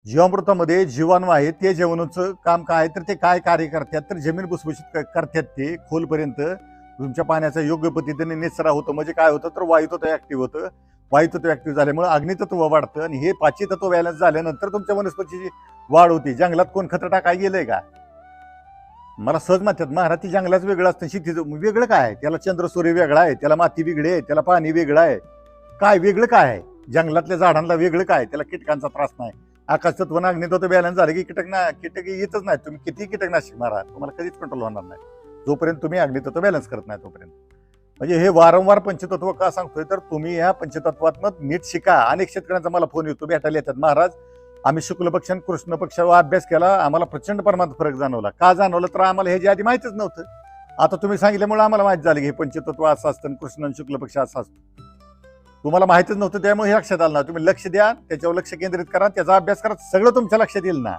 जीवामृतामध्ये जीवाणू आहे ते जेवणाचं काम काय तर ते काय कार्य करतात तर जमीन भुसभुशीत करतात ते खोलपर्यंत तुमच्या पाण्याचा योग्य पद्धतीने निचरा होतो म्हणजे काय होतं तर वायुतत्व ऍक्टिव्ह होतं. वायुतत्व ऍक्टिव्ह झाल्यामुळे अग्नितत्व वाढतं आणि हे पाचवी तत्व बॅलन्स झाल्यानंतर तुमच्या वनस्पतीची वाढ होती. जंगलात कोण खतं टाकाय गेलंय का? मला सहज माहिती महाराज ती जंगलाच वेगळं असतं शेतीचं वेगळं काय आहे? त्याला चंद्र सूर्य वेगळा आहे, त्याला माती वेगळी आहे, त्याला पाणी वेगळं आहे. काय वेगळं काय आहे? जंगलातल्या झाडांना वेगळं काय? त्याला कीटकांचा त्रास नाही. आकाशतत्व आणि अग्नितत्व बॅलन्स झालं की कीटक येतच नाही. तुम्ही किती कीटकनाशक मारा तुम्हाला कधीच कंट्रोल होणार नाही जोपर्यंत तुम्ही अग्नितत्व बॅलन्स करत नाही तोपर्यंत. म्हणजे हे वारंवार पंचतत्व का सांगतोय तर तुम्ही या पंचतत्वात नीट शिका. अनेक शेतकऱ्यांचा मला फोन येतो भेटायला येतात, महाराज आम्ही शुक्ल पक्ष आणि कृष्ण पक्षावर अभ्यास केला, आम्हाला प्रचंड प्रमाणात फरक जाणवला. का जाणवलं तर आम्हाला हे जे आधी माहितीच नव्हतं. आता तुम्ही सांगितल्यामुळे आम्हाला माहित झालं की हे पंचतत्व असं असतं आणि कृष्ण आणि शुक्ल पक्ष असं असतं. तुम्हाला माहितीच नव्हतं त्यामुळे हे लक्षात आलं ना. तुम्ही लक्ष द्या, त्याच्यावर लक्ष केंद्रित करा, त्याचा अभ्यास करा, सगळं तुमच्या लक्षात येईल ना.